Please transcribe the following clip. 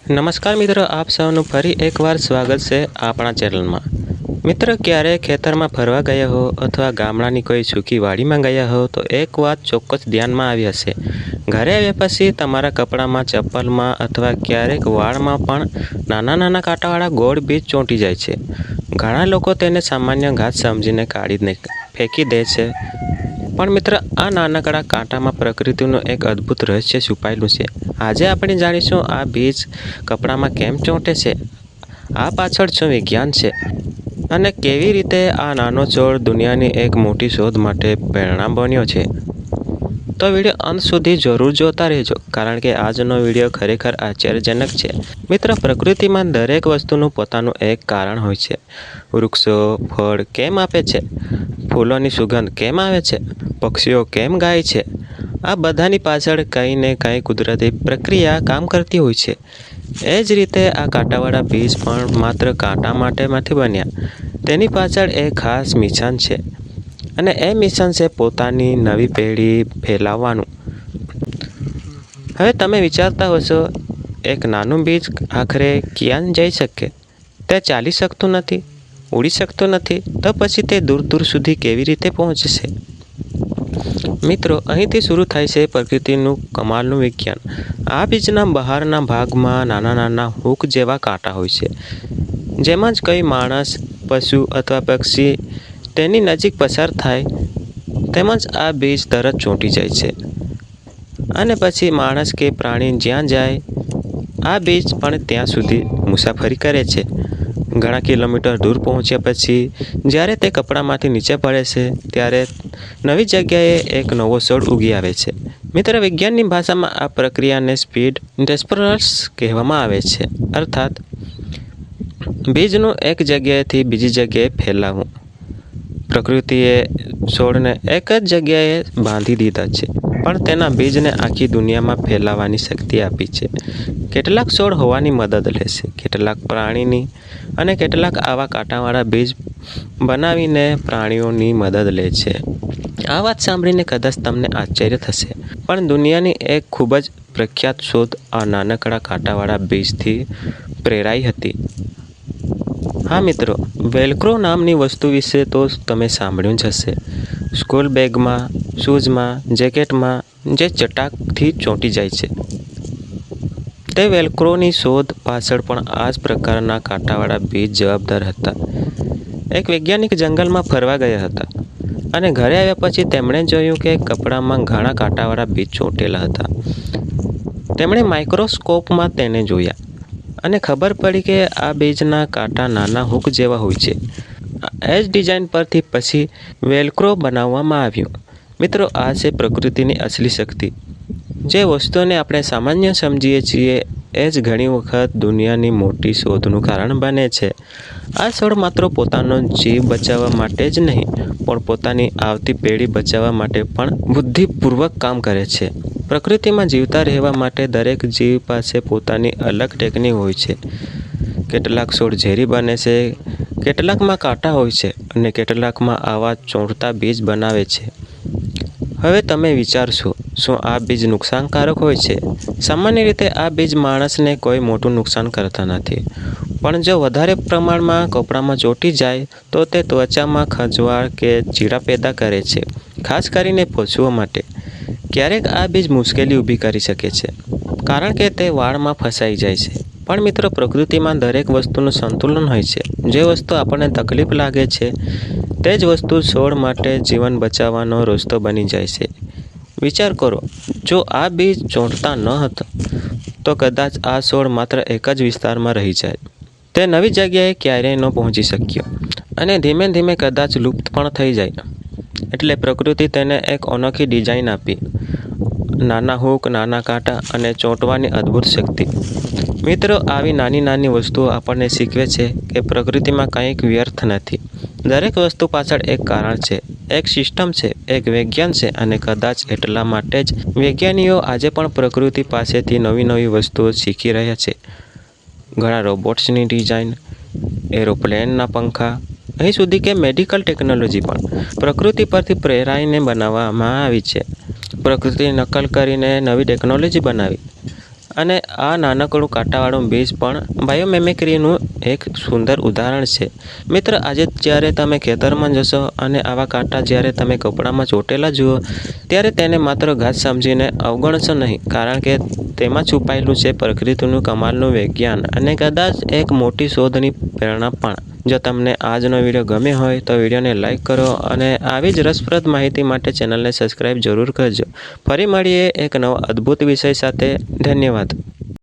નમસ્કાર મિત્રો, આપ સૌનું ફરી એકવાર સ્વાગત છે આપણા ચેનલમાં। મિત્રો, ક્યારેય ખેતરમાં ફરવા ગયા હો અથવા ગામડાની કોઈ સૂકી વાડીમાં ગયા હો તો એક વાત ચોક્કસ ધ્યાનમાં આવી હશે। ઘરે આવ્યા પછી તમારા કપડામાં, ચપ્પલમાં અથવા ક્યારેક વાળમાં પણ નાના નાના કાંટાવાળા ગોળ બીજ ચોંટી જાય છે। ઘણા લોકો તેને સામાન્ય ઘાત સમજીને કાઢીને ફેંકી દે છે, પણ મિત્ર, આ નાનકડા કાંટામાં પ્રકૃતિનું એક અદ્ભુત રહસ્ય છુપાયેલું છે। આજે આપણે જાણીશું આ બીજ કપડામાં કેમ ચોંટે છે, આ પાછળ શું વિજ્ઞાન છે અને કેવી રીતે આ નાનો છોડ દુનિયાની એક મોટી શોધ માટે પ્રેરણા બન્યો છે। તો વિડીયો અંત સુધી જરૂર જોતા રહેજો, કારણ કે આજનો વિડીયો ખરેખર આશ્ચર્યજનક છે। મિત્ર, પ્રકૃતિમાં દરેક વસ્તુનું પોતાનું એક કારણ હોય છે। વૃક્ષો ફળ કેમ આપે છે, ફૂલોની સુગંધ કેમ આવે છે, પક્ષીઓ કેમ ગાય છે, આ બધાની પાછળ કંઈ ને કંઈ કુદરતી પ્રક્રિયા કામ કરતી હોય છે। એ જ રીતે આ કાંટાવાળા બીજ પણ માત્ર કાંટા માટે નથી બન્યા, તેની પાછળ એક ખાસ મિશન છે, અને એ મિશન છે પોતાની નવી પેઢી ફેલાવવાનું। હવે તમે વિચારતા હશો, એક નાનું બીજ આખરે ક્યાં જઈ શકે? તે ચાલી શકતું નથી, ઉડી શકતું નથી, તો પછી તે દૂર દૂર સુધી કેવી રીતે પહોંચશે? મિત્રો, અહીંથી શરૂ થાય છે પ્રકૃતિનું કમાલનું વિજ્ઞાન। આ બીજના બહારના ભાગમાં નાના નાના હૂક જેવા કાંટા હોય છે। જેમાં જ કોઈ માણસ, પશુ અથવા પક્ષી તેની નજીક પસાર થાય, તેમજ આ બીજ તરત ચોંટી જાય છે, અને પછી માણસ કે પ્રાણી જ્યાં જાય, આ બીજ પણ ત્યાં સુધી મુસાફરી કરે છે। ઘણા કિલોમીટર દૂર પહોંચ્યા પછી જ્યારે તે કપડામાંથી નીચે પડે છે, ત્યારે નવી જગ્યાએ એક નવો છોડ ઉગી આવે છે। મિત્ર, વિજ્ઞાનની ભાષામાં આ પ્રક્રિયાને સ્પીડ ટ્રાન્સફરન્સ કહેવામાં આવે છે, અર્થાત બીજનું એક જગ્યાએથી બીજી જગ્યાએ ફેલાવું। પ્રકૃતિએ છોડને એક જ જગ્યાએ બાંધી દીધા છે, પણ તેના બીજને આખી દુનિયામાં ફેલાવવાની શક્તિ આપી છે। કેટલાક છોડ હવાની મદદ લે છે, કેટલાક પાણીની, અને કેટલાક આવા કાંટાવાળા બીજ બનાવીને પ્રાણીઓની મદદ લે છે। આ વાત સાંભળીને કદાચ તમને આશ્ચર્ય થશે, પણ દુનિયાની એક ખૂબ જ પ્રખ્યાત શોધ આ નાનકડા કાંટાવાળા બીજથી પ્રેરાઈ હતી। હા મિત્રો, વેલ્ક્રો નામની વસ્તુ વિશે તો તમે સાંભળ્યું જ હશે। સ્કૂલ બેગમાં, શૂઝમાં, જેકેટમાં જે ચટાકથી ચોંટી જાય છે, તે વેલ્ક્રોની શોધ પાછળ પણ આ જ પ્રકારના કાંટાવાળા બીજ જવાબદાર હતા। એક વૈજ્ઞાનિક જંગલમાં ફરવા ગયા હતા, અને ઘરે આવ્યા પછી તેમણે જોયું કે કપડામાં ઘણા કાંટાવાળા બીજ ચોંટેલા હતા। તેમણે માઇક્રોસ્કોપમાં તેને જોયા, અને ખબર પડી કે આ બીજના કાંટા નાના હૂક જેવા હોય છે। એ જ ડિઝાઇન પરથી પછી વેલ્ક્રો બનાવવામાં આવ્યું। મિત્રો, આ છે પ્રકૃતિની અસલી શક્તિ। જે વસ્તુઓને આપણે સામાન્ય સમજીએ છીએ, એ જ ઘણી વખત દુનિયાની મોટી શોધનું કારણ બને છે। આ છોડ માત્ર પોતાનો જીવ બચાવવા માટે જ નહીં, પણ પોતાની આવતી પેઢી બચાવવા માટે પણ બુદ્ધિપૂર્વક કામ કરે છે। પ્રકૃતિમાં જીવતા રહેવા માટે દરેક જીવ પાસે પોતાની અલગ ટેકનિક હોય છે। કેટલાક છોડ ઝેરી બને છે, કેટલાકમાં કાંટા હોય છે, અને કેટલાકમાં આવા ચોંટતા બીજ બનાવે છે। હવે તમે વિચારશો, શું આ બીજ નુકસાનકારક હોય છે? સામાન્ય રીતે આ બીજ માણસને કોઈ મોટું નુકસાન કરતા નથી, પણ જો વધારે પ્રમાણમાં કપડામાં ચોંટી જાય તો તે ત્વચામાં ખંજવાળ કે ચીડા પેદા કરે છે, ખાસ કરીને પશુઓ માટે। ક્યારેક આ બીજ મુશ્કેલી ઊભી કરી શકે છે, કારણ કે તે વાળમાં ફસાઈ જાય છે। પણ મિત્રો, પ્રકૃતિમાં દરેક વસ્તુનું સંતુલન હોય છે। જે વસ્તુ આપણને તકલીફ લાગે છે, તે જ વસ્તુ છોડ માટે જીવન બચાવવાનો રસ્તો બની જાય છે। વિચાર કરો, જો આ બીજ ચોંટતા ન હતા, તો કદાચ આ છોડ માત્ર એક જ વિસ્તારમાં રહી જાય। તે નવી જગ્યાએ ક્યારેય ન પહોંચી શક્યો, અને ધીમે ધીમે કદાચ લુપ્ત પણ થઈ જાય। એટલે પ્રકૃતિ તેને એક અનોખી ડિઝાઇન આપી, નાના હૂક, નાના કાંટા અને ચોંટવાની અદ્ભુત શક્તિ। મિત્રો, આવી નાની નાની વસ્તુઓ આપણને શીખવે છે કે પ્રકૃતિમાં કંઈક વ્યર્થ નથી। દરેક વસ્તુ પાછળ એક કારણ છે, એક સિસ્ટમ છે, એક વિજ્ઞાન છે, અને કદાચ એટલા માટે જ વૈજ્ઞાનિકો આજે પણ પ્રકૃતિ પાસેથી નવી નવી વસ્તુઓ શીખી રહ્યા છે। ઘણા રોબોટ્સની ડિઝાઇન, એરોપ્લેનના પંખા, અહીં સુધી કે મેડિકલ ટેકનોલોજી પણ પ્રકૃતિ પરથી પ્રેરાઈને બનાવવામાં આવી છે। પ્રકૃતિની નકલ કરીને નવી ટેકનોલોજી બનાવી। અને આ નાનકડું કાંટાવાળું બીજ પણ બાયોમિમિક્રીનું એક સુંદર ઉદાહરણ છે. મિત્ર, આજે જ્યારે તમે ખેતરમાં જશો અને આવા કાંટા જ્યારે તમે કપડામાં ચોંટેલા જુઓ ત્યારે તેને માત્ર ઘાસ સમજીને અવગણશો નહીં, કારણ કે તેમાં છુપાયેલું છે પ્રકૃતિનું કમાલનું વિજ્ઞાન અને કદાચ એક મોટી શોધની પ્રેરણા પણ. જો તમને આજનો વિડીયો ગમ્યો હોય તો વિડીયોને લાઇક કરો અને આવી જ રસપ્રદ માહિતી માટે ચેનલને સબસ્ક્રાઈબ જરૂર કરજો. ફરી મળીએ એક નવો અદ્ભુત વિષય સાથે. ધન્યવાદ.